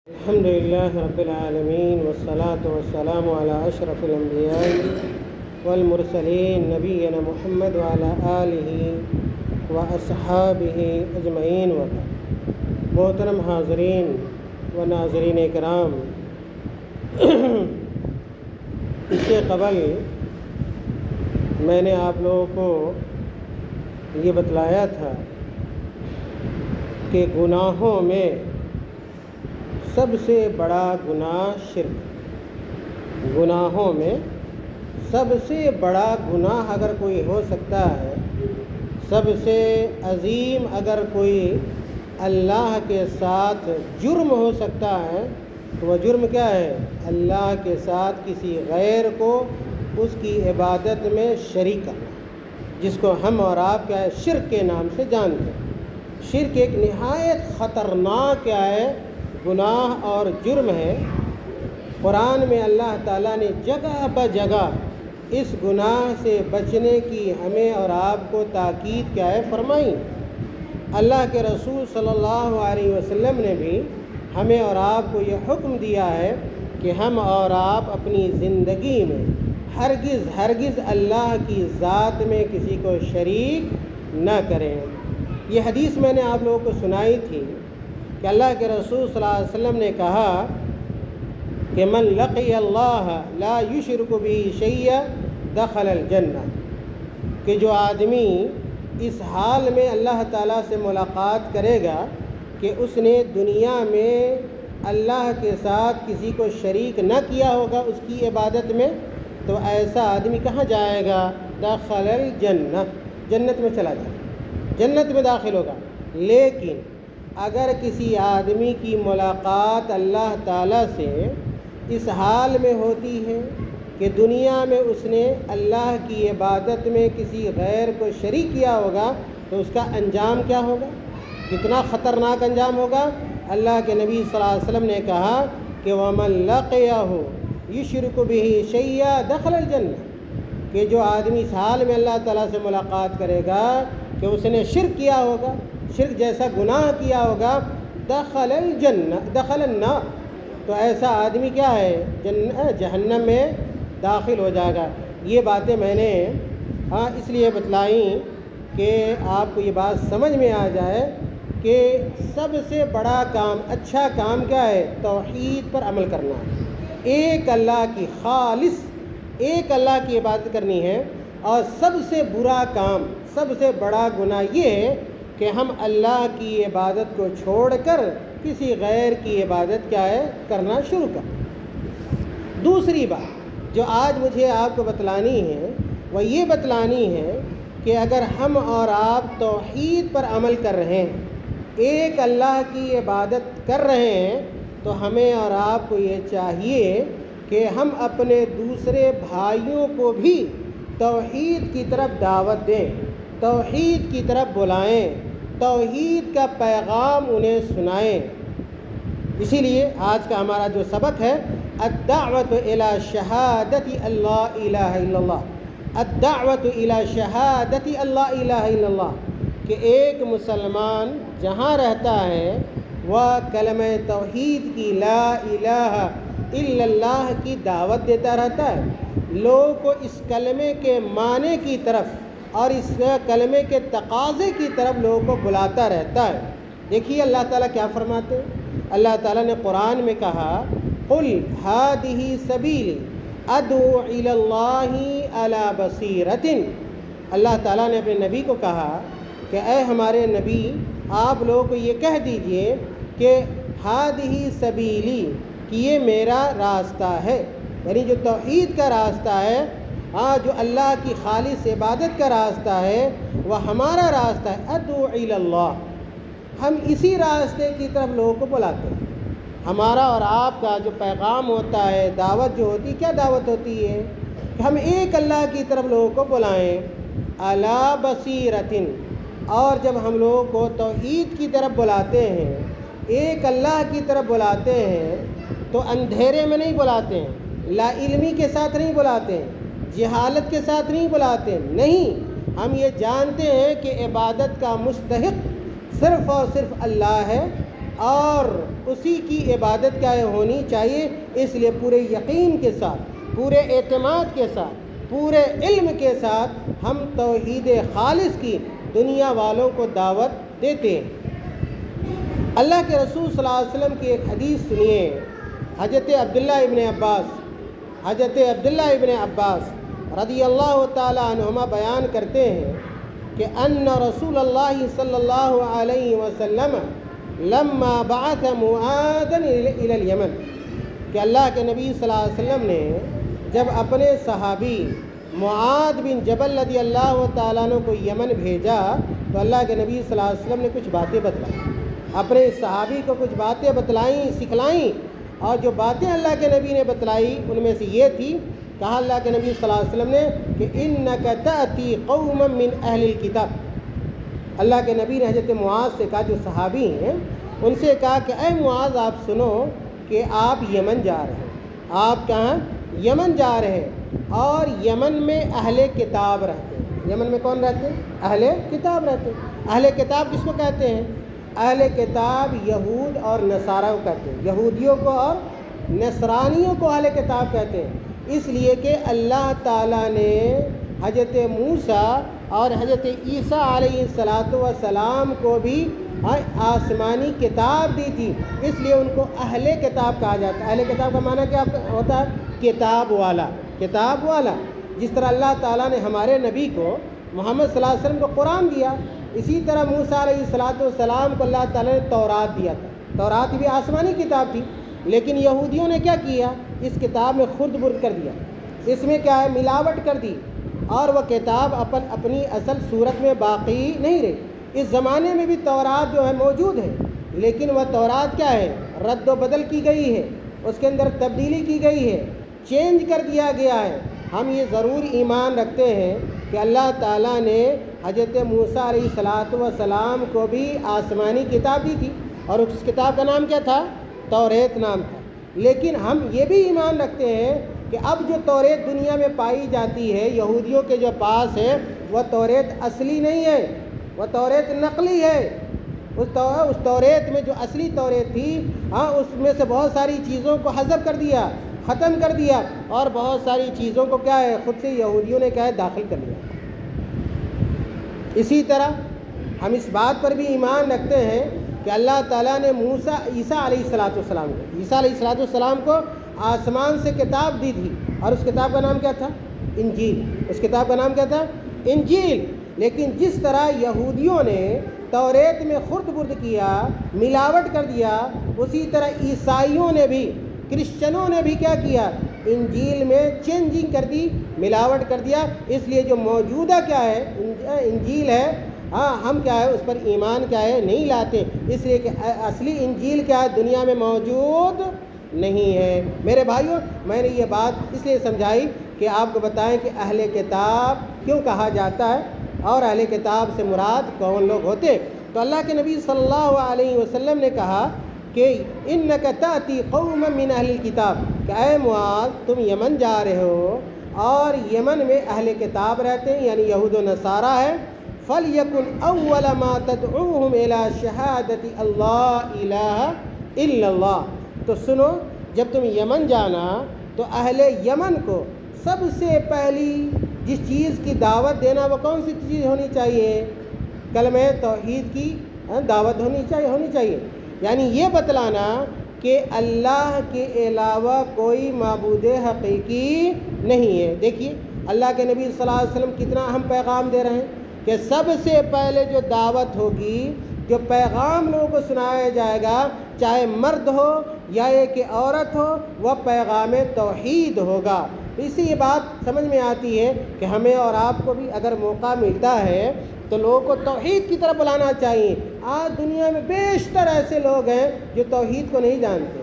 الحمد لله رب العالمين والصلاة والسلام على أشرف الأنبياء والمرسلين نبينا محمد وعلى آله وأصحابه أجمعين وبعد۔ محترم حاضرین و ناظرین کرام، اس سے قبل میں نے آپ لوگوں کو یہ بتلایا تھا کہ گناہوں میں سب سے بڑا گناہ شرک۔ گناہوں میں سب سے بڑا گناہ اگر کوئی ہو سکتا ہے، سب سے عظیم اگر کوئی اللہ کے ساتھ جرم ہو سکتا ہے تو وہ جرم کیا ہے؟ اللہ کے ساتھ کسی غیر کو اس کی عبادت میں شریک کرنا، جس کو ہم اور آپ کیا ہے شرک کے نام سے جانتے ہیں۔ شرک ایک نہایت خطرناک کیا ہے گناہ اور جرم ہے۔ قرآن میں اللہ تعالیٰ نے جگہ بہ جگہ اس گناہ سے بچنے کی ہمیں اور آپ کو تاکید کیا ہے فرمائی۔ اللہ کے رسول صلی اللہ علیہ وسلم نے بھی ہمیں اور آپ کو یہ حکم دیا ہے کہ ہم اور آپ اپنی زندگی میں ہرگز اللہ کی ذات میں کسی کو شریک نہ کریں۔ یہ حدیث میں نے آپ لوگوں کو سنائی تھی کہ اللہ کے رسول صلی اللہ علیہ وسلم نے کہا کہ من لقی اللہ لا یشرک بہ شیئا دخل الجنہ، کہ جو آدمی اس حال میں اللہ تعالیٰ سے ملاقات کرے گا کہ اس نے دنیا میں اللہ کے ساتھ کسی کو شریک نہ کیا ہوگا اس کی عبادت میں، تو ایسا آدمی کہاں جائے گا؟ دخل الجنہ، جنت میں چلا جائے گا، جنت میں داخل ہوگا۔ لیکن اگر کسی آدمی کی ملاقات اللہ تعالیٰ سے اس حال میں ہوتی ہے کہ دنیا میں اس نے اللہ کی عبادت میں کسی غیر کو شریک کیا ہوگا، تو اس کا انجام کیا ہوگا؟ کتنا خطرناک انجام ہوگا؟ اللہ کے نبی صلی اللہ علیہ وسلم نے کہا کہ وَمَن لَقِيَهُ يُشْرِكُ بِهِ شَيْئًا دَخَلَ الْجَنَّةَ، کہ جو آدمی اس حال میں اللہ تعالیٰ سے ملاقات کرے گا کہ اس نے شرک کیا ہوگا، شرک جیسا گناہ کیا ہوگا، دخل النار، تو ایسا آدمی کیا ہے؟ جہنم میں داخل ہو جائے گا۔ یہ باتیں میں نے اس لیے بتلائیں کہ آپ کو یہ بات سمجھ میں آ جائے کہ سب سے بڑا کام، اچھا کام کیا ہے؟ توحید پر عمل کرنا ہے، ایک اللہ کی خالص ایک اللہ کی عبادت کرنی ہے۔ اور سب سے برا کام، سب سے بڑا گناہ یہ ہے کہ ہم اللہ کی عبادت کو چھوڑ کر کسی غیر کی عبادت کیا ہے کرنا شروع کر۔ دوسری بات جو آج مجھے آپ کو بتلانی ہے وہ یہ بتلانی ہے کہ اگر ہم اور آپ توحید پر عمل کر رہے ہیں، ایک اللہ کی عبادت کر رہے ہیں، تو ہمیں اور آپ کو یہ چاہیے کہ ہم اپنے دوسرے بھائیوں کو بھی توحید کی طرف دعوت دیں، توحید کی طرف بلائیں، توحید کا پیغام انہیں سنائیں۔ اسی لیے آج کا ہمارا جو سبق ہے الدعوۃ الی شہادۃ اللہ الہ الا اللہ، الدعوۃ الی شہادۃ اللہ الہ الا اللہ، کہ ایک مسلمان جہاں رہتا ہے وہ کلمہ توحید کی لا الہ الا اللہ کی دعوت دیتا رہتا ہے، لوگوں کو اس کلمے کے معنی کی طرف اور اس کلمے کے تقاضے کی طرف لوگوں کو بلاتا رہتا ہے۔ دیکھیے اللہ تعالیٰ کیا فرماتے ہیں۔ اللہ تعالیٰ نے قرآن میں کہا قُلْ هَٰذِهِ سَبِيلِي أَدْعُو إِلَى اللَّهِ عَلَىٰ بَصِيرَةٍ، اللہ تعالیٰ نے اپنے نبی کو کہا کہ اے ہمارے نبی، آپ لوگوں کو یہ کہہ دیجئے کہ هَٰذِهِ سَبِيلِي، کہ یہ میرا راستہ ہے، یعنی جو توحید کا راستہ ہے، جو اللہ کی خالص عبادت کا راستہ ہے، وہ ہمارا راستہ ہے۔ ادعو الی اللہ، ہم اسی راستے کی طرف لوگوں کو بلاتے ہیں۔ ہمارا اور آپ کا جو پیغام ہوتا ہے، دعوت جو ہوتی ہے، کیا دعوت ہوتی ہے؟ کہ ہم ایک اللہ کی طرف لوگوں کو بلائیں، علی بصیرۃ، اور جب ہم لوگوں کو توحید کی طرف بلاتے ہیں، ایک اللہ کی طرف بلاتے ہیں، تو اندھیرے میں نہیں بلاتے ہیں، لا علمی کے ساتھ نہیں بلاتے ہیں، جہالت کے ساتھ نہیں بلاتے، نہیں، ہم یہ جانتے ہیں کہ عبادت کا مستحق صرف اور صرف اللہ ہے، اور اسی کی عبادت کیا ہونی چاہیے۔ اس لیے پورے یقین کے ساتھ، پورے اعتماد کے ساتھ، پورے علم کے ساتھ ہم توحید خالص کی دنیا والوں کو دعوت دیتے ہیں۔ اللہ کے رسول صلی اللہ علیہ وسلم کی ایک حدیث سنیے۔ حضرت عبداللہ ابن عباس رضی اللہ تعالی عنہما بیان کرتے ہیں کہ ان رسول اللہ صلی اللہ علیہ وسلم لما بعث معاذا الی الیمن، کہ اللہ کے نبی صلی اللہ علیہ وسلم نے جب اپنے صحابی معاذ بن جبل رضی اللہ تعالیٰ عنہ کو یمن بھیجا تو اللہ کے نبی صلی اللہ علیہ وسلم نے کچھ باتیں بتلائیں، اپنے صحابی کو کچھ باتیں بتلائیں، سکھلائیں، اور جو باتیں اللہ کے نبی نے بتلائی ان میں سے یہ تھی، کہا اللہ کے نبی صلی اللہ علیہ وسلم نے کہ اِنَّكَ تَأْتِي قَوْمًا مِّنْ أَهْلِ الْكِتَابِ۔ اللہ کے نبی نے حضرت معاذ سے کہا، جو صحابی ہیں ان سے کہا کہ اے معاذ آپ سنو کہ آپ یمن جا رہے ہیں، آپ کہاں؟ یمن جا رہے ہیں، اور یمن میں اہل کتاب رہتے ہیں۔ یمن میں کون رہتے ہیں؟ اہل کتاب رہتے ہیں۔ اہل کتاب کس کو کہتے ہیں؟ اہل کتاب یہود اور نصارہ کو کہتے ہیں، یہودیوں کو اور نصرانیوں کو اہل کتاب کہتے ہیں، اس لیے کہ اللہ تعالیٰ نے حضرت موسیٰ اور حضرت عیسیٰ علیہ السلام کو بھی آسمانی کتاب دی تھی، اس لیے ان کو اہل کتاب کہا جاتا ہے۔ اہل کتاب کا معنی کیا ہوتا ہے؟ کتاب والا، کتاب والا۔ جس طرح اللہ تعالیٰ نے ہمارے نبی کو محمد صلی اللہ علیہ وسلم کو قرآن دیا، اسی طرح موسیٰ علیہ السلام کو اللہ تعالیٰ نے تورات دیا تھا۔ تورات بھی آسمانی کتاب تھی، لیکن یہودیوں نے کیا کیا؟ اس کتاب میں خرد برد کر دیا، اس میں کیا ہے؟ ملاوٹ کر دی، اور وہ کتاب اپنی اصل صورت میں باقی نہیں رہی۔ اس زمانے میں بھی تورات جو ہے موجود ہے، لیکن وہ تورات کیا ہے؟ رد و بدل کی گئی ہے، اس کے اندر تبدیلی کی گئی ہے، چینج کر دیا گیا ہے۔ ہم یہ ضرور ایمان رکھتے ہیں کہ اللہ تعالیٰ نے حضرت موسیٰ علیہ السلام کو بھی آسمانی کتاب دی تھی، اور اس کتاب کا نام کیا تھا؟ توریت نام تھا۔ لیکن ہم یہ بھی ایمان رکھتے ہیں کہ اب جو توریت دنیا میں پائی جاتی ہے یہودیوں کے جو پاس ہے، وہ توریت اصلی نہیں ہے، وہ توریت نقلی ہے۔ اس توریت میں جو اصلی توریت تھی، اس میں سے بہت ساری چیزوں کو حذف کر دیا، ختم کر دیا، اور بہت ساری چیزوں کو کیا ہے؟ خود سے یہودیوں نے کیا ہے؟ داخل کر لیا۔ اسی طرح ہم اس بات پر بھی ایمان رکھتے ہیں کہ اللہ تعالیٰ نے عیسیٰ علیہ السلام کو آسمان سے کتاب دی تھی، اور اس کتاب کا نام کیا تھا؟ انجیل۔ اس کتاب کا نام کیا تھا؟ انجیل۔ لیکن جس طرح یہودیوں نے توریت میں خرد برد کیا، ملاوٹ کر دیا، اسی طرح عیسائیوں نے بھی، کرسچنوں نے بھی کیا کیا؟ انجیل میں چینجنگ کر دی، ملاوٹ کر دیا۔ اس لیے جو موجودہ کیا ہے؟ انجیل ہے، ہم کیا ہے؟ اس پر ایمان کیا ہے؟ نہیں لاتے، اس لیے کہ اصلی انجیل کیا ہے؟ دنیا میں موجود نہیں ہے۔ میرے بھائیوں، میں نے یہ بات اس لیے سمجھائی کہ آپ کو بتائیں کہ اہل کتاب کیوں کہا جاتا ہے، اور اہل کتاب سے مراد کون لوگ ہوتے۔ تو اللہ کے نبی صلی اللہ علیہ وسلم نے کہا کہ اِنَّكَ تَأْتِي قَوْمًا مِّنْ أَهْلِ الْكِتَابِ، کہ اے معاذ تم یمن جا رہے ہو، اور یمن میں اہل کتاب رہتے ہیں، یعنی یہود و نصارہ ہے۔ فَلْيَكُنْ أَوَّلَ مَا تَدْعُوهُمْ إِلَى شَهَادَةِ اللَّهِ إِلَّا إِلَّا اللَّهِ۔ تو سنو، جب تم یمن جانا تو اہل یمن کو سب سے پہلی جس چیز کی دعوت دینا، وہ کون سی چیز ہونی چاہیے؟ کلمہ توحید کی دعوت ہونی چاہیے، یعنی یہ بتلانا کہ اللہ کے علاوہ کوئی معبود حقیقی نہیں ہے۔ دیکھیے اللہ کے نبی صلی اللہ علیہ وسلم کتنا اہم پیغام دے رہے ہیں کہ سب سے پہلے جو دعوت ہوگی، جو پیغام لوگوں کو سنایا جائے گا، چاہے مرد ہو یا ایک عورت ہو، وہ پیغام توحید ہوگا۔ اس سے یہ بات سمجھ میں آتی ہے کہ ہمیں اور آپ کو بھی اگر موقع ملتا ہے تو لوگوں کو توحید کی طرف بلانا چاہیے۔ آج دنیا میں بیشتر ایسے لوگ ہیں جو توحید کو نہیں جانتے،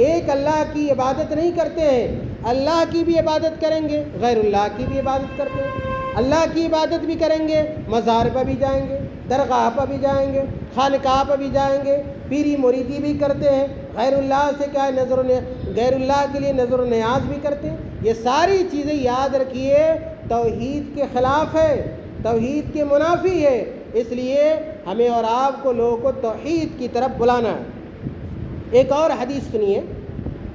ایک اللہ کی عبادت نہیں کرتے ہیں، اللہ کی بھی عبادت کریں گے، غیر اللہ کی بھی عبادت کرتے ہیں، اللہ کی عبادت بھی کریں گے، مزار پر بھی جائیں گے، درگاہ پر بھی جائیں گے، خانقاہ پر بھی جائیں گے، پیری مریدی بھی کرتے ہیں، غیر اللہ سے کیا ہے غیر اللہ کے لیے نظر و نیاز بھی کرتے ہیں۔ یہ ساری چیزیں یاد رکھیے توحید کے خلاف ہے، توحید کے منافی ہے، اس لیے ہمیں اور آپ کو لوگوں کو توحید کی طرف بلانا ہے۔ ایک اور حدیث سنیے،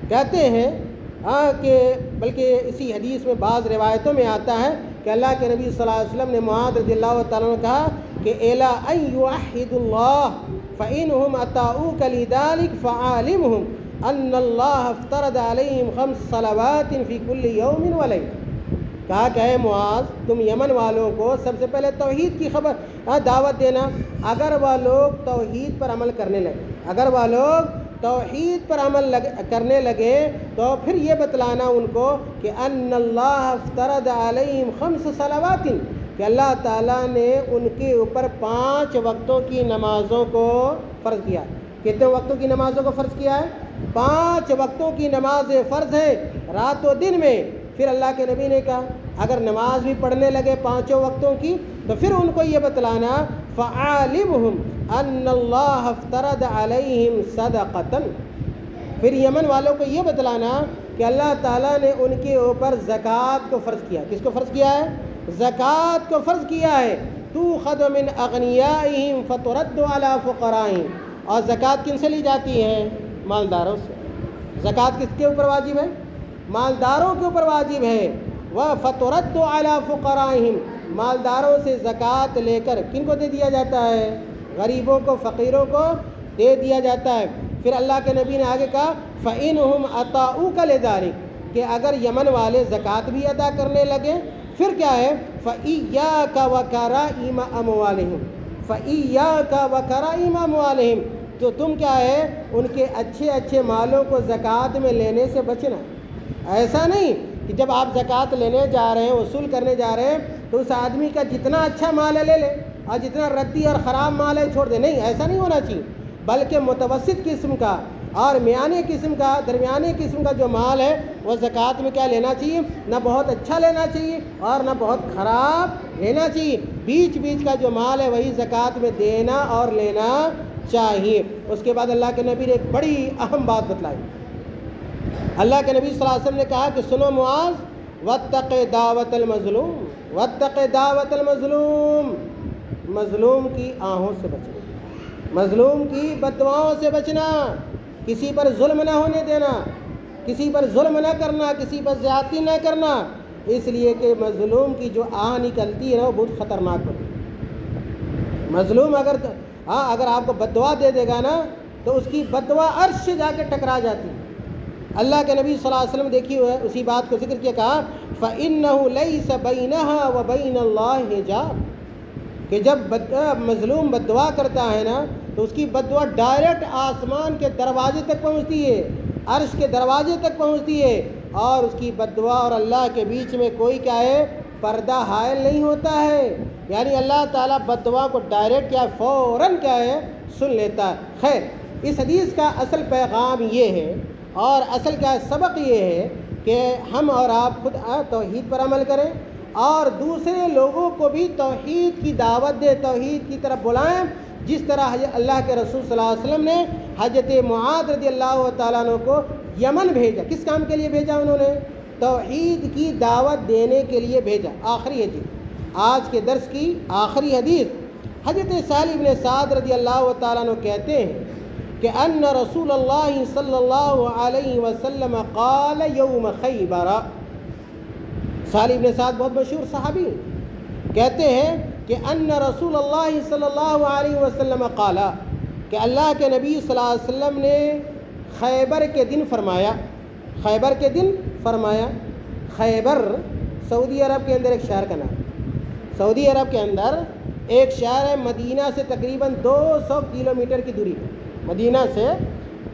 کہتے ہیں کہ بلکہ اسی حدیث میں بعض روایتوں میں آتا ہے کہ اللہ کے نبی صلی اللہ علیہ وسلم نے معاذ رضی اللہ تعالیٰ نے کہا کہ الا ان یوحدوا اللہ فانہم اطاعوک لذلک فعالمہم ان اللہ افترض علیہم 5 صلوات فی کل یوم ولیلہ۔ کہا کہ اے معاذ، تم یمن والوں کو سب سے پہلے توحید کی دعوت دینا۔ اگر وہ لوگ توحید پر عمل کرنے لگے تو پھر یہ بتلانا ان کو کہ ان اللہ افترض علیہم 5 صلوات، کہ اللہ تعالیٰ نے ان کے اوپر 5 وقتوں کی نمازوں کو فرض کیا۔ کتنے وقتوں کی نمازوں کو فرض کیا ہے؟ 5 وقتوں کی نماز فرض ہے رات و دن میں۔ پھر اللہ کے نبی نے کہا اگر نماز بھی پڑھنے لگے 5 وقتوں کی تو پھر ان کو یہ بتلانا فعالمہم ان اللہ افترض علیہم صدقۃ، پھر یمن والوں کو یہ بتلانا کہ اللہ تعالیٰ نے ان کے اوپر زکوٰۃ کو فرض کیا۔ کس کو فرض کیا ہے؟ زکوٰۃ کو فرض کیا ہے۔ تؤخذ من اغنیائہم فترد علی فقرائہم، اور زکوٰۃ کن سے لی جاتی ہے؟ مالداروں سے۔ زکوٰۃ کس کے اوپر واجب ہے؟ مالداروں کے اوپر واجب ہے۔ وَفَتُرَدُّ عَلَىٰ فُقَرَائِهِمْ، مالداروں سے زکوٰۃ لے کر کن کو دے دیا جاتا ہے؟ غریبوں کو، فقیروں کو دے دیا جاتا ہے۔ پھر اللہ کے نبی نے آگے کہا فَإِنْهُمْ أَطَاعُوكَ لِذَلِكَ، کہ اگر یمن والے زکوٰۃ بھی ادا کرنے لگے پھر کیا ہے؟ فَإِيَّاكَ وَكَرَائِمَ أَمْوَالِهِمْ، فَإِيَّاكَ وَكَرَائِمَ أَمْوَالِهِمْ، تو تم کیا ہے ان کے اچھے اچھے مالوں کو زکوٰۃ میں لینے سے بچنا۔ ایسا نہیں کہ جب آپ زکوٰۃ لینے جا رہے ہیں، وصول کرنے جا رہے ہیں تو اس آدمی کا جتنا اچھا مال ہے لے لے اور جتنا ردی اور خراب مال ہے چھوڑ دے، نہیں، ایسا نہیں ہونا چاہیے، بلکہ متوسط قسم کا اور میانی قسم کا، درمیانی قسم کا جو مال ہے وہ زکوٰۃ میں کیا لینا چاہیے؟ نہ بہت اچھا لینا چاہیے اور نہ بہت خراب لینا چاہیے، بیچ بیچ کا جو مال ہے وہی زکوٰۃ میں دینا اور لینا چاہیے۔ اس کے بعد اللہ کے نبی نے ایک بڑی اہم بات بتلائی۔ اللہ کے نبی صلی اللہ علیہ وسلم نے کہا کہ سنو معاذ، واتق دعوت المظلوم، واتق دعوت المظلوم، مظلوم کی آہوں سے بچنا، مظلوم کی بددعاؤں سے بچنا، کسی پر ظلم نہ ہونے دینا، کسی پر ظلم نہ کرنا، کسی پر زیادتی نہ کرنا، اس لیے کہ مظلوم کی جو آہ نکلتی ہے نا وہ بہت خطرناک ہوتی ہے۔ مظلوم اگر آپ کو بددعا دے دے گا نا تو اس کی بددعا عرش سے جا کے ٹکرا جاتی ہے۔ اللہ کے نبی صلی اللہ علیہ وسلم دیکھیے ہوئے اسی بات کو ذکر کیا، کہا فَإِنَّهُ لَيْسَ بَيْنَهَا وَبَيْنَ اللَّهِ حِجَابٌ، کہ جب مظلوم بددعا کرتا ہے نا تو اس کی بددعا ڈائریکٹ آسمان کے دروازے تک پہنچتی ہے، عرش کے دروازے تک پہنچتی ہے، اور اس کی بددعا اور اللہ کے بیچ میں کوئی کیا ہے؟ پردہ حائل نہیں ہوتا ہے، یعنی اللہ تعالیٰ بددعا کو ڈائریکٹ کیا فوراً کیا ہے؟ سن لیتا ہے۔ خیر، اس حدیث کا اصل پیغام یہ ہے اور اصل کا سبق یہ ہے کہ ہم اور آپ خود توحید پر عمل کریں اور دوسرے لوگوں کو بھی توحید کی دعوت دیں، توحید کی طرف بلائیں، جس طرح اللہ کے رسول صلی اللہ علیہ وسلم نے حضرت معاذ رضی اللہ تعالیٰ عنہ کو یمن بھیجا۔ کس کام کے لیے بھیجا انہوں نے؟ توحید کی دعوت دینے کے لیے بھیجا۔ آخری حدیث، آج کے درس کی آخری حدیث، حضرت سہل بن سعد رضی اللہ تعالیٰ عنہ کہتے ہیں کہ ان رسول اللہ صلی اللہ علیہ وسلم قال یوم خیبر، سہل بن سعد بہت مشہور صحابی کہتے ہیں کہ ان رسول اللہ صلی اللہ علیہ وسلم قال، کہ اللہ کے نبی صلی اللہ علیہ وسلم نے خیبر کے دن فرمایا، خیبر کے دن فرمایا۔ خیبر سعودی عرب کے اندر ایک شہر کا نام، سعودی عرب کے اندر ایک شہر ہے، مدینہ سے تقریباً 200 کلومیٹر کی دوری پر، مدینہ سے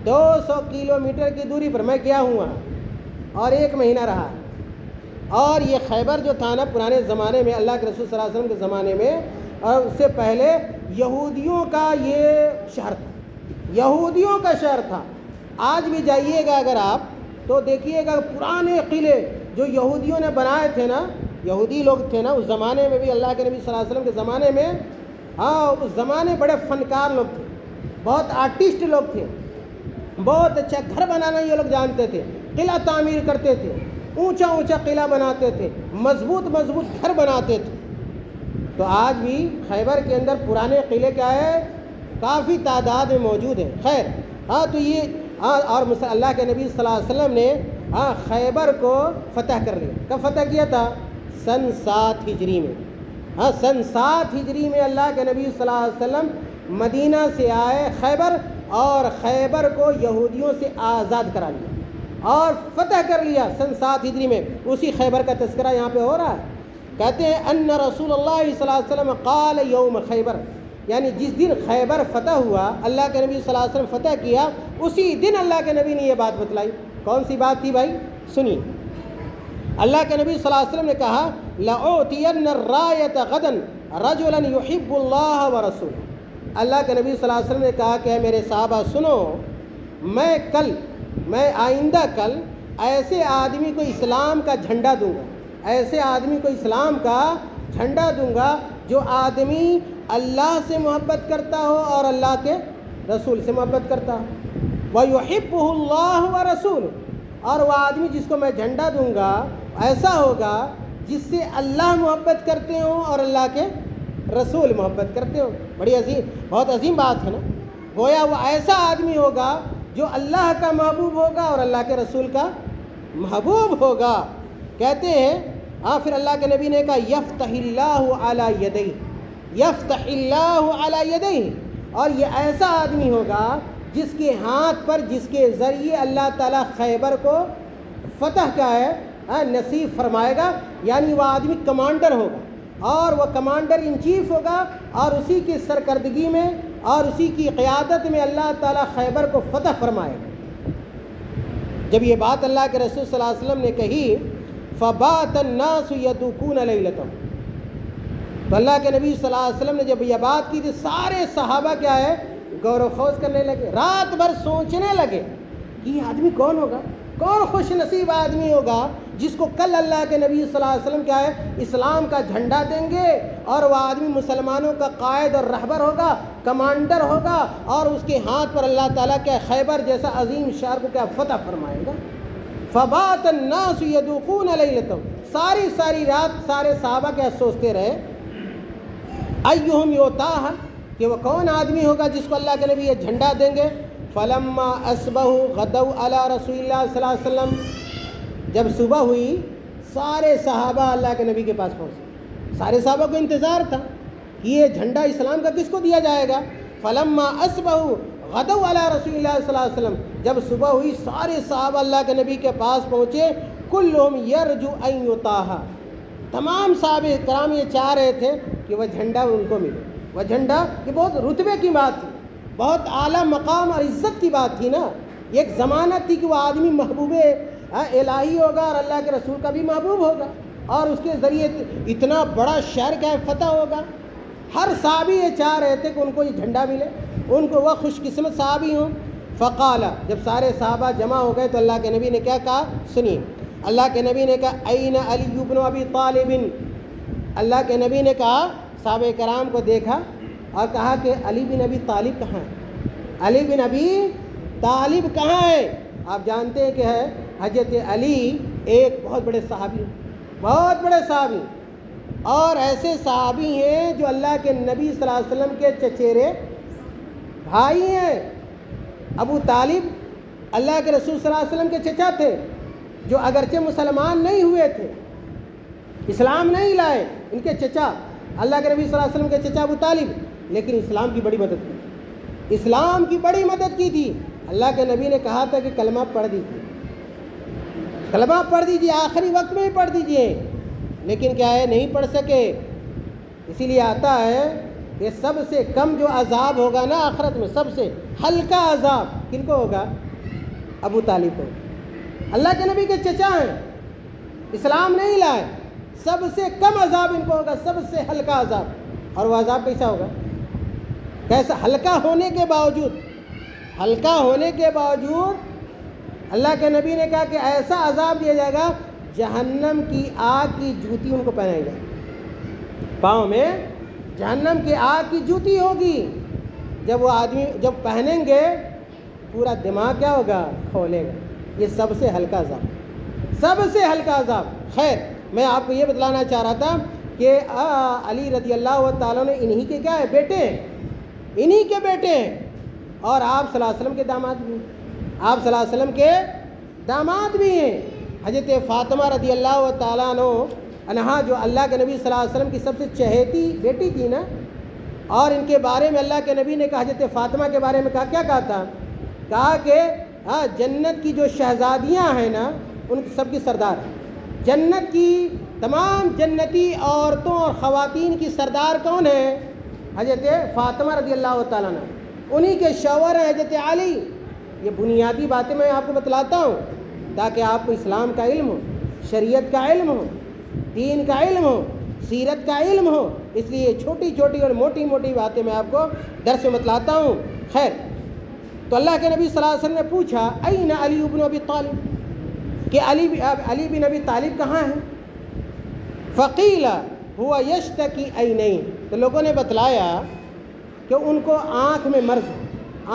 200 کلومیٹر کی دوری پر میں گیا ہوں اور 1 مہینہ رہا۔ اور یہ خیبر جو تھا نا پرانے زمانے میں اللہ کے رسول صلی اللہ علیہ وسلم کے زمانے میں اور اس سے پہلے یہودیوں کا یہ شہر تھا، یہودیوں کا شہر تھا۔ آج بھی جائیے گا اگر آپ تو دیکھیے گا پرانے قلعے جو یہودیوں نے بنائے تھے نا، یہودی لوگ تھے نا اس زمانے میں بھی، اللہ کے نبی صلی اللہ علیہ وسلم کے زمانے میں، اس زمانے بڑے فنکار لوگ تھے، بہت آرٹسٹ لوگ تھے، بہت اچھا گھر بنانا یہ لوگ جانتے تھے، قلعہ تعمیر کرتے تھے، اونچا اونچا قلعہ بناتے تھے، مضبوط مضبوط گھر بناتے تھے۔ تو آج بھی خیبر کے اندر پرانے قلعے کیا ہے؟ کافی تعداد میں موجود ہیں۔ خیر، تو یہ اور اللہ کے نبی صلی اللہ علیہ وسلم نے خیبر کو فتح کر لیا. کب فتح کیا تھا؟ سن 7 ہجری میں. سن 7 ہجری میں اللہ کے نبی صلی اللہ علیہ وسلم مدینہ سے آئے خیبر، اور خیبر کو یہودیوں سے آزاد کرا لیا اور فتح کر لیا سن 7 ہجری میں. اسی خیبر کا تذکرہ یہاں پہ ہو رہا ہے. کہتے ہیں ان رسول اللہ صلی اللہ علیہ وسلم قال یوم خیبر، یعنی جس دن خیبر فتح ہوا، اللہ کے نبی صلی اللہ علیہ وسلم فتح کیا، اسی دن اللہ کے نبی نے یہ بات بتلائی. کون سی بات تھی بھائی؟ سنیے. اللہ کے نبی صلی اللہ علیہ وسلم نے کہا لَأُعْتِيَنَّ الرَّايَةَ غَدًا رَجُلًا يُحِبُّ اللَّهَ وَرَسُولَهُ. اللہ کے نبی صلی اللہ علیہ وسلم نے کہا کہ میرے صحابہ سنو، میں آئندہ کل ایسے آدمی کو اسلام کا جھنڈا دوں گا، ایسے آدمی کو اسلام کا جھنڈا دوں گا جو آدمی اللہ سے محبت کرتا ہو اور اللہ کے رسول سے محبت کرتا ہو. وَيُحِبُّهُ اللَّهُ وَرَسُولُهُ، اور وہ آدمی جس کو میں جھنڈا دوں گا ایسا ہوگا جس سے اللہ محبت کرتے ہوں اور اللہ کے رسول محبت کرتے ہوں. بڑی عظیم، بہت عظیم بات ہے نا. گویا وہ ایسا آدمی ہوگا جو اللہ کا محبوب ہوگا اور اللہ کے رسول کا محبوب ہوگا. کہتے ہیں پھر اللہ کے نبی نے کہا یفتح اللہ علی یدیہ، یفتح اللہ علی یدیہ، اور یہ ایسا آدمی ہوگا جس کے ہاتھ پر، جس کے ذریعے اللہ تعالیٰ خیبر کو فتح کا ہے نصیب فرمائے گا. یعنی وہ آدمی کمانڈر ہوگا اور وہ کمانڈر ان چیف ہوگا، اور اسی کی سرکردگی میں اور اسی کی قیادت میں اللہ تعالیٰ خیبر کو فتح فرمائے گا. جب یہ بات اللہ کے رسول صلی اللہ علیہ وسلم نے کہی فَبَاتَ النَّاسُ يَدُوكُونَ لَيْلَتَهُ، تو اللہ کے نبی صلی اللہ علیہ وسلم نے جب یہ بات کی تو سارے صحابہ کیا ہے، غور و خوض کرنے لگے، رات بھر سوچنے لگے کہ یہ آدمی کون ہوگا، کون خوش نصیب آدمی ہوگا جس کو کل اللہ کے نبی صلی اللہ علیہ وسلم کیا ہے، اسلام کا جھنڈا دیں گے، اور وہ آدمی مسلمانوں کا قائد اور رہبر ہوگا، کمانڈر ہوگا، اور اس کے ہاتھ پر اللہ تعالیٰ کیا خیبر جیسا عظیم شہر کو کیا فتح فرمائے گا. فَبَاتَ النَّاسُ يَدُوكُونَ لَيْلَتَهُ، ساری رات سارے صحابہ کیا سوچتے رہے اَيُّهُمْ يُؤْتَاهَا، کہ وہ کون آدمی ہوگا جس کو اللہ کے نبی یہ جھنڈا دیں گے. فَلَمَّا أَصْبَحُوا غَدَوْا عَلَى رَسُولِ اللَّهِ صلی اللہ علیہ وسلم، جب صبح ہوئی سارے صحابہ اللہ کے نبی کے پاس پہنچے. سارے صحابہ کو انتظار تھا کہ یہ جھنڈا اسلام کا کس کو دیا جائے گا. فَلَمَّا أَصْبَحُوا غَدَوْا عَلَى رَسُولِ اللَّهِ صلی اللہ علیہ وسلم، جب صبح ہوئی سارے صحابہ اللہ کے نبی کے پاس پہنچے. كُلُّهُمْ يَرْجُو أَن يُؤْتَاهَا، تمام صحابہ کرام یہ چاہ رہے تھے کہ وہ جھنڈا ان کو ملے. وہ جھنڈا یہ بہت رتبے کی بات تھی، بہت اعلیٰ مقام اور عزت کی بات تھی نا. ایک ضمانت تھی کہ وہ آدمی محبوب الہی ہوگا اور اللہ کے رسول کا بھی محبوب ہوگا، اور اس کے ذریعے اتنا بڑا شہر کا فتح ہوگا. ہر صحابی یہ چاہ رہے تھے کہ ان کو یہ جھنڈا ملے، ان کو وہ خوش قسمت صحابی ہوں. فقال، جب سارے صحابہ جمع ہو گئے تو اللہ کے نبی نے کیا کہا، سنیے. اللہ کے نبی نے کہا این علی بن ابی طالب. اللہ کے نبی نے کہا، صحابہ کرام کو دیکھا اور کہا کہ علی بن ابی طالب کہاں ہے، علی بن ابی طالب کہاں ہے. آپ جانتے ہیں کہ ہے حضرت علی ایک بہت بڑے صحابی، بہت بڑے صحابی، اور ایسے صحابی ہیں جو اللہ کے نبی صلی اللہ علیہ وسلم کے چچیرے بھائی ہیں. ابو طالب اللہ کے رسول صلی اللہ علیہ وسلم کے چچا تھے، جو اگرچہ مسلمان نہیں ہوئے تھے، اسلام نہیں لائے. ان کے چچا اللہ کے نبی صلی اللہ علیہ وسلم کے چچا ابو طالب، لیکن اسلام کی بڑی مدد کی، اسلام کی بڑی مدد کی تھی. اللہ کے نبی نے کہا تھا کہ کلمہ پڑھ دیجیے، کلمہ پڑھ دیجیے، آخری وقت میں ہی پڑھ دیجیے، لیکن کیا ہے نہیں پڑھ سکے. اسی لیے آتا ہے کہ سب سے کم جو عذاب ہوگا نا آخرت میں، سب سے ہلکا عذاب کن کو ہوگا، ابو طالب کو. اللہ کے نبی کے چچا ہیں، اسلام نہیں لائے، سب سے کم عذاب ان کو ہوگا، سب سے ہلکا عذاب. اور وہ عذاب کیسا ہوگا، کیسا ہلکا ہونے کے باوجود، ہلکا ہونے کے باوجود اللہ کے نبی نے کہا کہ ایسا عذاب دیا جائے گا جہنم کی آگ کی جوتی ان کو پہنائی جائے گی. پاؤں میں جہنم کی آگ کی جوتی ہوگی. جب وہ آدمی جب پہنیں گے پورا دماغ کیا ہوگا، کھولے گا. یہ سب سے ہلکا عذاب، سب سے ہلکا عذاب. خیر، میں آپ کو یہ بتلانا چاہ رہا تھا کہ علی رضی اللہ تعالیٰ نے انہی کے کیا ہے، بیٹے ہیں، انہی کے بیٹے ہیں، اور آپ صلی اللہ علیہ وسلم کے داماد بھی. آپ صلی اللہ علیہ وسلم کے داماد بھی ہیں۔ حضرت فاطمہ رضی اللہ تعالیٰ عنہا جو اللہ کے نبی صلی اللہ علیہ وسلم کی سب سے چہیتی بیٹی تھی نا، اور ان کے بارے میں اللہ کے نبی نے کہا، حضرت فاطمہ کے بارے میں کیا کہا تھا؟ کہا کہ جنت کی جو شہزادیاں ہیں نا ان سب کی سردار ہے۔ جنت کی تمام جنتی عورتوں اور خواتین کی سردار کون ہے؟ حضرت فاطمہ رضی اللہ تعالیٰ عنہ، انہی کے شوہر ہیں حضرت علی۔ یہ بنیادی باتیں میں آپ کو بتلاتا ہوں تاکہ آپ کو اسلام کا علم ہو، شریعت کا علم ہو، دین کا علم ہو، سیرت کا علم ہو۔ اس لیے چھوٹی چھوٹی اور موٹی موٹی باتیں میں آپ کو درس میں بتلاتا ہوں۔ خیر، تو اللہ کے نبی صلی اللہ علیہ وسلم نے پوچھا این علی بن ابی طالب، کہ علی بن ابی طالب کہاں ہیں؟ فقیل ہوا یشتکی عینین، تو لوگوں نے بتلایا کہ ان کو آنکھ میں مرض ہے،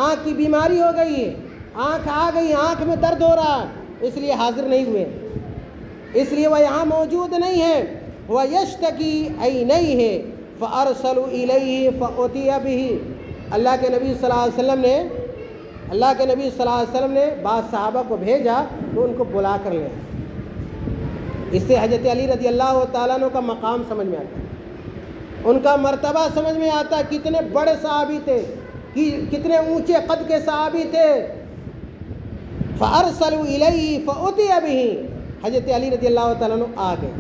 آنکھ کی بیماری ہو گئی ہے، آنکھ آ گئی، آنکھ میں درد ہو رہا ہے، اس لیے حاضر نہیں ہوئے، اس لیے وہ یہاں موجود نہیں ہے۔ ہوا یشتکی عینیہ فارسلوا الیہ فاتی بہ، اللہ کے نبی صلی اللہ علیہ وسلم نے بعض صحابہ کو بھیجا تو ان کو بلا کر لے۔ اس سے حضرت علی رضی اللہ تعالیٰ عنہ کا مقام سمجھ میں آتا ہے، ان کا مرتبہ سمجھ میں آتا ہے، کتنے بڑے صحابی تھے، کتنے اونچے قد کے صحابی تھے۔ فارسلوا الیہ فاتی بہ، حضرت علی رضی اللہ تعالیٰ عنہ آ گئے۔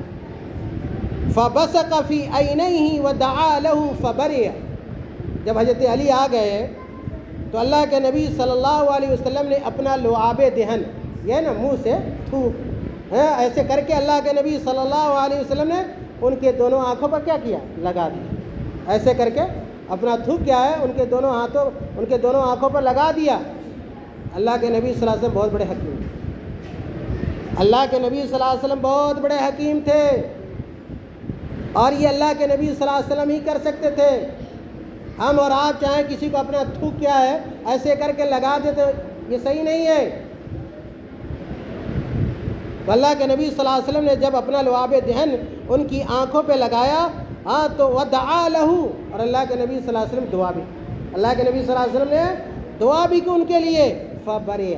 فبصق فی عینیہ ودعا لہ فبرئ، جب حضرت علی آ گئے تو اللہ کے نبی صلی اللہ علیہ وسلم نے اپنا لعاب دہن، یہ نا منہ سے تھوک، ایسے کر کے اللہ کے نبی صلی اللہ علیہ وسلم نے ان کے دونوں آنکھوں پر کیا کیا؟ لگا دیا۔ ایسے کر کے اپنا تھوک کیا ہے ان کے دونوں آنکھوں پر لگا دیا۔ اللہ کے نبی صلی اللہ علیہ وسلم بہت بڑے حکیم تھے، اللہ کے نبی صلی اللہ علیہ وسلم بہت بڑے حکیم تھے، اور یہ اللہ کے نبی صلی اللہ علیہ وسلم ہی کر سکتے تھے۔ ہم اور آپ چاہیں کسی کو اپنا تھوک کیا ہے ایسے کر کے لگا دے تو یہ صحیح نہیں ہے۔ تو اللہ کے نبی صلی اللہ علیہ وسلم نے جب اپنا لعاب دہن ان کی آنکھوں پہ لگایا تو ودعا لہ، اور اللہ کے نبی صلی اللہ علیہ وسلم دعا بھی، اللہ کے نبی صلی اللہ علیہ وسلم نے دعا بھی کی ان کے لیے۔ فبرئ،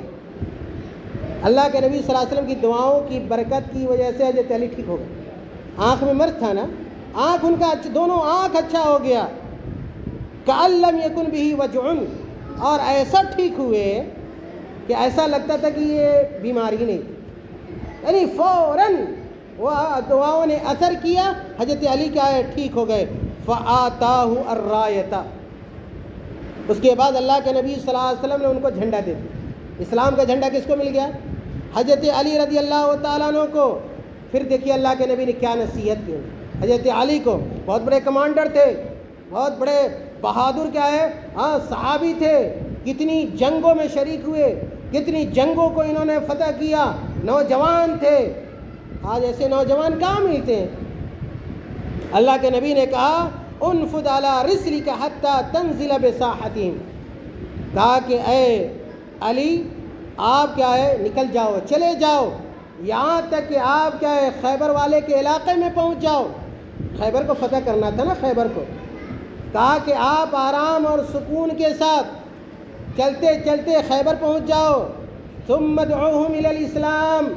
اللہ کے نبی صلی اللہ علیہ وسلم کی دعاؤں کی برکت کی وجہ سے حضرت علی ٹھیک ہو گئے۔ آنکھ میں مرض تھا نا، آنکھ ان کا دونوں آنکھ اچھا ہو گیا۔ کأن لم یکن بہ وجع، اور ایسا ٹھیک ہوئے کہ ایسا لگتا تھا کہ یہ بیماری نہیں تھی، یعنی فوراً وہ دعاؤں نے اثر کیا، حضرت علی کیا ہے؟ ٹھیک ہو گئے۔ فآتاہ الرایۃ، اس کے بعد اللہ کے نبی صلی اللہ علیہ وسلم نے ان کو جھنڈا دے دیا۔ اسلام کا جھنڈا کس کو مل گیا؟ حضرت علی رضی اللہ تعالیٰ عنہ کو۔ پھر دیکھیے اللہ کے نبی نے کیا نصیحت کی، حضرت علی کو، بہت بڑے کمانڈر تھے، بہت بڑے بہادر کیا ہے صحابی تھے، کتنی جنگوں میں شریک ہوئے، کتنی جنگوں کو انہوں نے فتح کیا، نوجوان تھے۔ آج ایسے نوجوان کہاں ملتے ہیں؟ اللہ کے نبی نے کہا انفد علی رسلک حتی تنزل بساحتہم، کہا کہ اے علی آپ کیا ہے نکل جاؤ، چلے جاؤ، یہاں تک کہ آپ کیا ہے خیبر والے کے علاقے میں پہنچ جاؤ۔ خیبر کو فتح کرنا تھا نا، خیبر کو، کہا کہ آپ آرام اور سکون کے ساتھ چلتے چلتے خیبر پہنچ جاؤ۔ ثم ادعوہم الی الاسلام،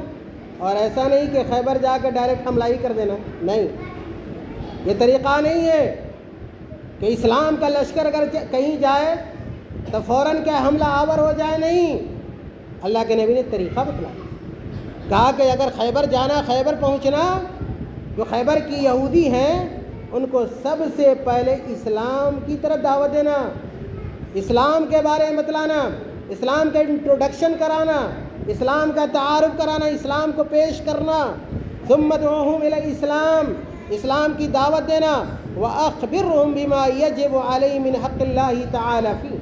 اور ایسا نہیں کہ خیبر جا کے ڈائریکٹ حملہ ہی کر دینا، نہیں، یہ طریقہ نہیں ہے کہ اسلام کا لشکر اگر کہیں جائے تو فوراً کیا حملہ آور ہو جائے، نہیں۔ اللہ کے نبی نے طریقہ بتلایا، کہا کہ اگر خیبر جانا، خیبر پہنچنا، جو خیبر کی یہودی ہیں ان کو سب سے پہلے اسلام کی طرف دعوت دینا، اسلام کے بارے میں بتلانا، اسلام کا انٹروڈکشن کرانا، اسلام کا تعارف کرانا، اسلام کو پیش کرنا۔ ثم ادعوہم الی الاسلام، اسلام کی دعوت دینا۔ وَأَخْبِرْهُمْ بِمَا يَجِبُ عَلَيْهِ مِنْ حَقِّ اللَّهِ تَعَالَى فِيهِ،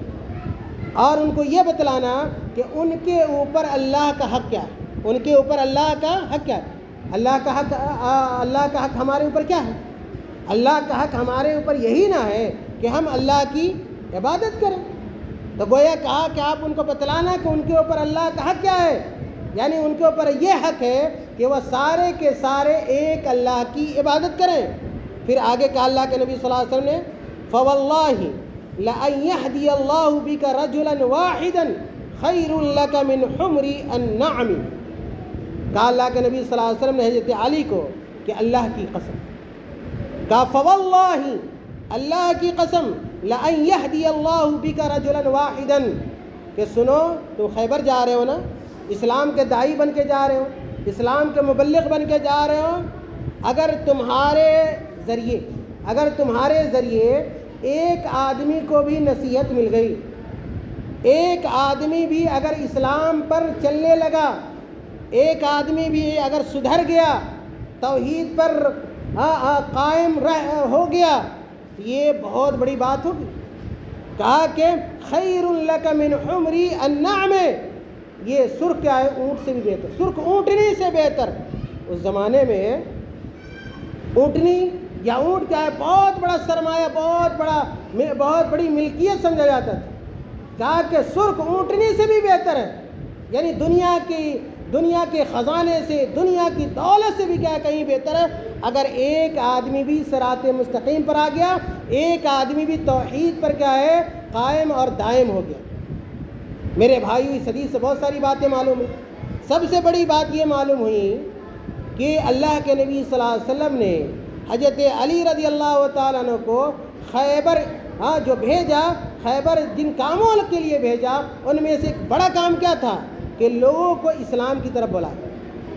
اور ان کو یہ بتلانا کہ ان کے اوپر اللہ کا حق کیا ہے، ان کے اوپر اللہ کا حق کیا ہے۔ اللہ کا حق ہمارے اوپر کیا ہے؟ اللہ کا حق ہمارے اوپر یہی نہ ہے کہ ہم اللہ کی عبادت کریں۔ تو گویا کہا کہ آپ ان کو بتلانا کہ ان کے اوپر اللہ کا حق کیا ہے، یعنی ان کے اوپر یہ حق ہے کہ وہ سارے کے سارے ایک اللہ کی عبادت کریں۔ پھر آگے کہا اللہ کے نبی صلی اللہ علیہ وسلم نے فواللہ لأن يهدي الله بك رجلا واحدا خیر لک من حمر النعم. کہا اللہ کے نبی صلی اللہ علیہ وسلم نے حضرت علی کو کہ اللہ کی قسم، کہا فواللہ، اللہ کی قسم، لَأَن يَهْدِيَ اللَّهُ بِكَ رَجُلًا وَاحِدًا، کہ سنو تم خیبر جا رہے ہو نا، اسلام کے داعی بن کے جا رہے ہو، اسلام کے مبلغ بن کے جا رہے ہو، اگر تمہارے ذریعے ایک آدمی کو بھی نصیحت مل گئی، ایک آدمی بھی اگر اسلام پر چلنے لگا، ایک آدمی بھی اگر سدھر گیا، توحید پر قائم ہو گیا، یہ بہت بڑی بات ہوگی. کہا کہ خیر لک من حمر النعم، یہ سرخ کیا ہے؟ اونٹ سے بھی بہتر، سرخ اونٹنی سے بہتر. اس زمانے میں اونٹنی یا اونٹ کیا ہے؟ بہت بڑا سرمایہ، بہت بڑی ملکیت سمجھا جاتا تھا. کہا کہ سرخ اونٹنی سے بھی بہتر ہے، یعنی دنیا کے خزانے سے، دنیا کی دولت سے بھی کیا کہیں بہتر ہے اگر ایک آدمی بھی صراط مستقیم پر آ گیا، ایک آدمی بھی توحید پر کیا ہے قائم اور دائم ہو گیا. میرے بھائیو، اس حدیث سے بہت ساری باتیں معلوم ہوئی. سب سے بڑی بات یہ معلوم ہوئی کہ اللہ کے نبی صلی اللہ علیہ وسلم نے حضرت علی رضی اللہ تعالیٰ عنہ کو خیبر جو بھیجا، خیبر جن کاموں کے لیے بھیجا، ان میں سے ایک بڑا کام کیا تھا کہ لوگوں کو اسلام کی طرف بلائے.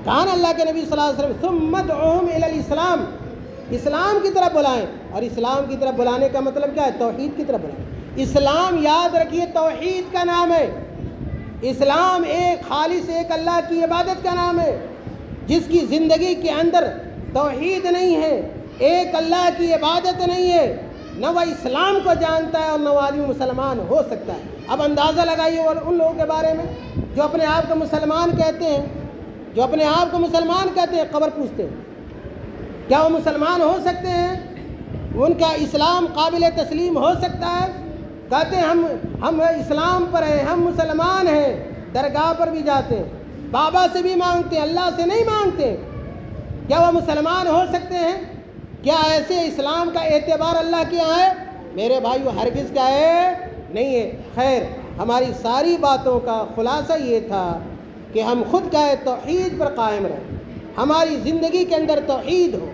کہا اللہ کے نبی صلی اللہ علیہ وسلم ثم ادعوہم الی الاسلام، اسلام کی طرف بلائیں. اور اسلام کی طرف بلانے کا مطلب کیا ہے؟ توحید کی طرف بلائیں. اسلام یاد رکھیے توحید کا نام ہے. اسلام ایک خالص ایک اللہ کی عبادت کا نام ہے. جس کی زندگی کے اندر توحید نہیں ہے، ایک اللہ کی عبادت نہیں ہے، نہ وہ اسلام کو جانتا ہے اور نہ وہ آدمی مسلمان ہو سکتا ہے. اب اندازہ لگائیے ان لوگوں کے بارے میں جو اپنے آپ کو مسلمان کہتے ہیں، قبر پوچھتے ہیں کیا وہ مسلمان ہو سکتے ہیں؟ ان کا اسلام قابل تسلیم ہو سکتا ہے؟ کہتے ہیں ہم اسلام پر ہیں، ہم مسلمان ہیں، درگاہ پر بھی جاتے ہیں، بابا سے بھی مانگتے ہیں، اللہ سے نہیں مانگتے. کیا وہ مسلمان ہو سکتے ہیں؟ کیا ایسے اسلام کا اعتبار اللہ کے یہاں ہے؟ میرے بھائیو، ہرگز کیا ہے نہیں ہے. خیر، ہماری ساری باتوں کا خلاصہ یہ تھا کہ ہم خود کا توحید پر قائم رہیں، ہماری زندگی کے اندر توحید ہو،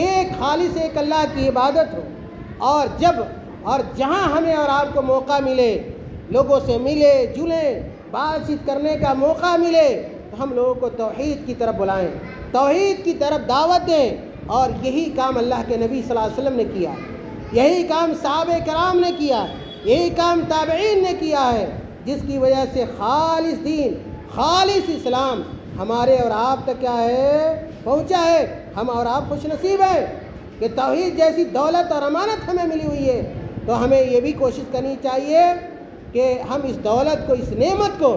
ایک خالص ایک اللہ کی عبادت ہو، اور جہاں ہمیں اور آپ کو موقع ملے، لوگوں سے ملے جلیں، بات چیت کرنے کا موقع ملے، تو ہم لوگوں کو توحید کی طرف بلائیں، توحید کی طرف دعوت دیں. اور یہی کام اللہ کے نبی صلی اللہ علیہ وسلم نے کیا، یہی کام صحابہ کرام نے کیا، یہی کام تابعین نے کیا ہے، جس کی وجہ سے خالص دین، خالص اسلام ہمارے اور آپ تک کیا ہے پہنچا ہے. ہم اور آپ خوش نصیب ہیں کہ توحید جیسی دولت اور امانت ہمیں ملی ہوئی ہے. تو ہمیں یہ بھی کوشش کرنی چاہیے کہ ہم اس دولت کو، اس نعمت کو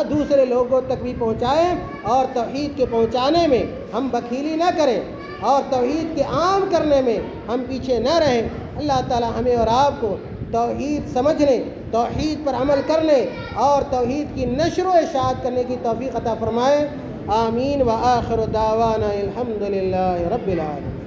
دوسرے لوگوں تک بھی پہنچائیں، اور توحید کے پہنچانے میں ہم بخیلی نہ کریں، اور توحید کے عام کرنے میں ہم پیچھے نہ رہیں. اللہ تعالی ہمیں اور آپ کو توحید سمجھنے، توحید پر عمل کرنے اور توحید کی نشر و اشاعت کرنے کی توفیق عطا فرمائے. آمین. وآخر دعوانا الحمدللہ رب العالمین.